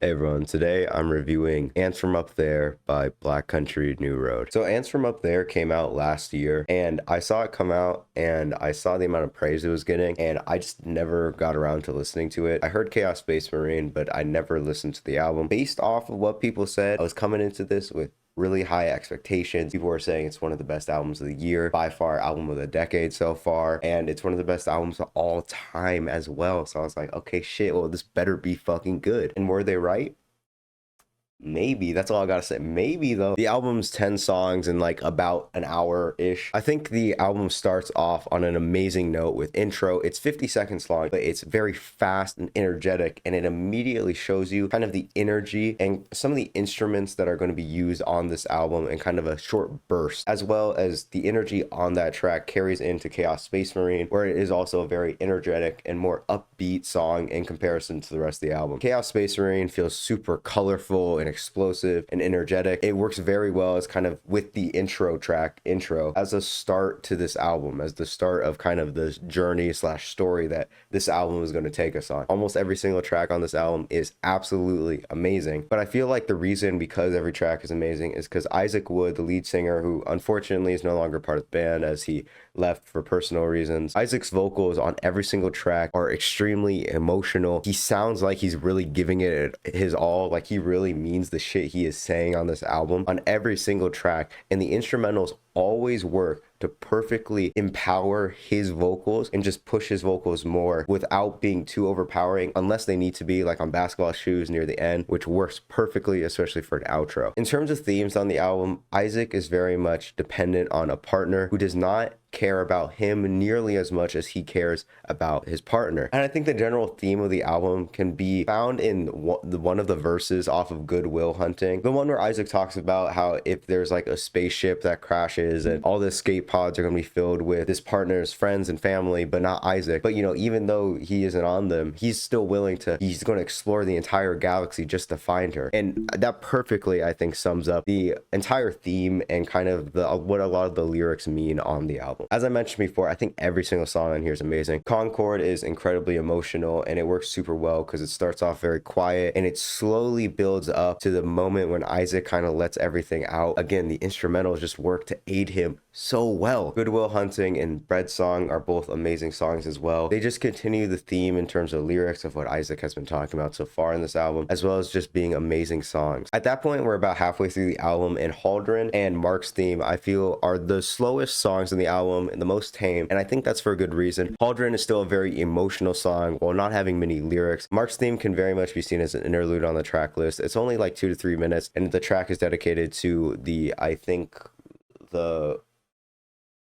Hey everyone, today I'm reviewing Ants From Up There by Black Country New Road. So Ants From Up There came out last year and I saw it come out and I saw the amount of praise it was getting and I just never got around to listening to it. I heard Chaos Space Marine, but I never listened to the album. Based off of what people said, I was coming into this with really high expectations. People were saying it's one of the best albums of the year, by far album of the decade so far, and it's one of the best albums of all time as well. So I was like, okay, shit, well, this better be fucking good. And were they right? Maybe. That's all I gotta say. Maybe though. The album's 10 songs in like about an hour-ish. I think the album starts off on an amazing note with intro. It's 50 seconds long, but it's very fast and energetic, and it immediately shows you kind of the energy and some of the instruments that are going to be used on this album in kind of a short burst, as well as the energy on that track carries into Chaos Space Marine, where it is also a very energetic and more upbeat song in comparison to the rest of the album. Chaos Space Marine feels super colorful and explosive and energetic. It works very well as kind of with the intro track as a start to this album, as the start of kind of the journey slash story that this album is going to take us on. Almost every single track on this album is absolutely amazing, but I feel like the reason because every track is amazing is because Isaac Wood, the lead singer, who unfortunately is no longer part of the band as he left for personal reasons, Isaac's vocals on every single track are extremely emotional. He sounds like he's really giving it his all, like he really means the shit he is saying on this album on every single track, and the instrumentals always work to perfectly empower his vocals and just push his vocals more without being too overpowering, unless they need to be, like on Basketball Shoes near the end, which works perfectly, especially for an outro. In terms of themes on the album, Isaac is very much dependent on a partner who does not care about him nearly as much as he cares about his partner. And I think the general theme of the album can be found in one of the verses off of Good Will Hunting, the one where Isaac talks about how if there's like a spaceship that crashes and all the escape pods are going to be filled with his partner's friends and family, but not Isaac. But you know, even though he isn't on them, he's still willing to, he's going to explore the entire galaxy just to find her. And that perfectly, I think, sums up the entire theme and kind of what a lot of the lyrics mean on the album. As I mentioned before, I think every single song on here is amazing. Concord is incredibly emotional and it works super well because it starts off very quiet and it slowly builds up to the moment when Isaac kind of lets everything out. Again, the instrumentals just work to aid him so well. Good Will Hunting and Bread Song are both amazing songs as well. They just continue the theme in terms of lyrics of what Isaac has been talking about so far in this album, as well as just being amazing songs. At that point, we're about halfway through the album, and Haldren and Mark's theme, I feel, are the slowest songs in the album and the most tame, and I think that's for a good reason. Haldren is still a very emotional song while not having many lyrics. Mark's theme can very much be seen as an interlude on the track list. It's only like 2 to 3 minutes, and the track is dedicated to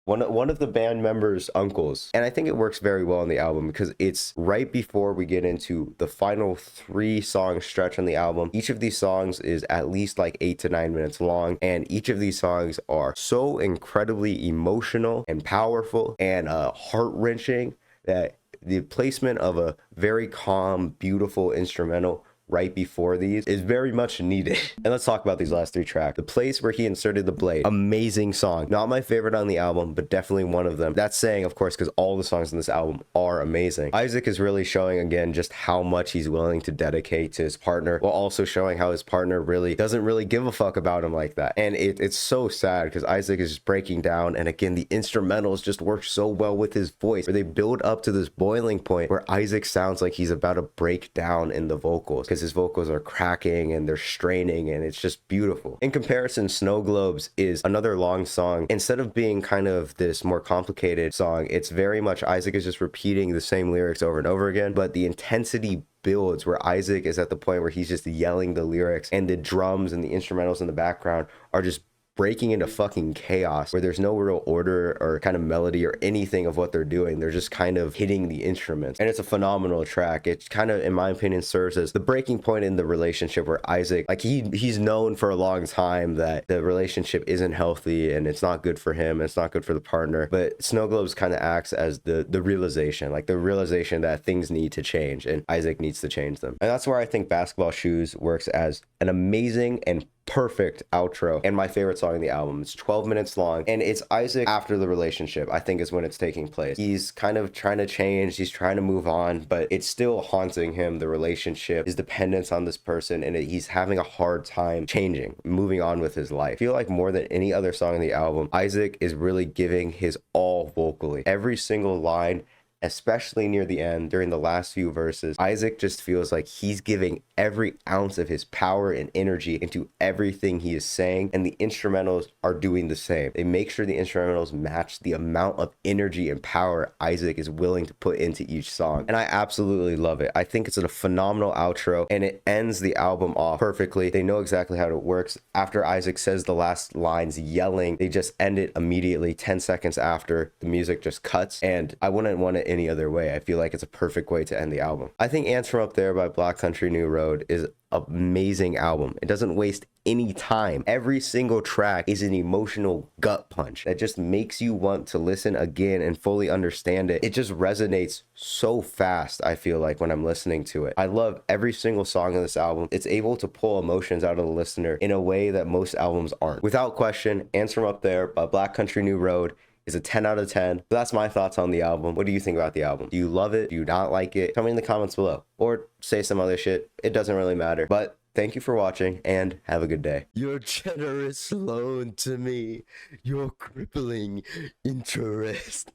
one of the band members' uncles. And I think it works very well on the album because it's right before we get into the final 3-song stretch on the album. Each of these songs is at least like 8 to 9 minutes long, and each of these songs are so incredibly emotional and powerful and heart-wrenching that the placement of a very calm, beautiful instrumental right before these is very much needed. And let's talk about these last 3 tracks. The Place Where He Inserted the Blade, amazing song. Not my favorite on the album, but definitely one of them. That's saying, of course, because all the songs in this album are amazing. Isaac is really showing again just how much he's willing to dedicate to his partner, while also showing how his partner really doesn't really give a fuck about him like that. And it's so sad because Isaac is just breaking down, and again, the instrumentals just work so well with his voice, where they build up to this boiling point where Isaac sounds like he's about to break down in the vocals, because his vocals are cracking and they're straining, and it's just beautiful. In comparison, Snow Globes is another long song. Instead of being kind of this more complicated song, it's very much Isaac is just repeating the same lyrics over and over again, but the intensity builds where Isaac is at the point where he's just yelling the lyrics, and the drums and the instrumentals in the background are just breaking into fucking chaos, where there's no real order or kind of melody or anything of what they're doing. They're just kind of hitting the instruments, and it's a phenomenal track. It kind of, in my opinion, serves as the breaking point in the relationship, where Isaac, like he's known for a long time that the relationship isn't healthy and it's not good for him and it's not good for the partner, but Snow Globes kind of acts as the realization, like the realization that things need to change and Isaac needs to change them. And that's where I think Basketball Shoes works as an amazing and perfect outro and my favorite song in the album. It's 12 minutes long, and it's Isaac after the relationship, I think, is when it's taking place. He's kind of trying to change, he's trying to move on, but it's still haunting him, the relationship, his dependence on this person, and he's having a hard time changing, moving on with his life. I feel like more than any other song in the album, Isaac is really giving his all vocally. Every single line, especially near the end, during the last few verses, Isaac just feels like he's giving every ounce of his power and energy into everything he is saying, and the instrumentals are doing the same. They make sure the instrumentals match the amount of energy and power Isaac is willing to put into each song, and I absolutely love it. I think it's a phenomenal outro, and it ends the album off perfectly. They know exactly how it works. After Isaac says the last lines yelling, they just end it immediately. 10 seconds after, the music just cuts, and I wouldn't want it any other way. I feel like it's a perfect way to end the album. I think Ants From Up There by Black Country New Road is an amazing album. It doesn't waste any time. Every single track is an emotional gut punch that just makes you want to listen again and fully understand it. It just resonates so fast, I feel like, when I'm listening to it. I love every single song in this album. It's able to pull emotions out of the listener in a way that most albums aren't. Without question, Ants From Up There by Black Country New Road is a 10 out of 10. But that's my thoughts on the album. What do you think about the album? Do you love it? Do you not like it? Tell me in the comments below, or say some other shit. It doesn't really matter. But thank you for watching, and have a good day. Your generous loan to me, your crippling interest.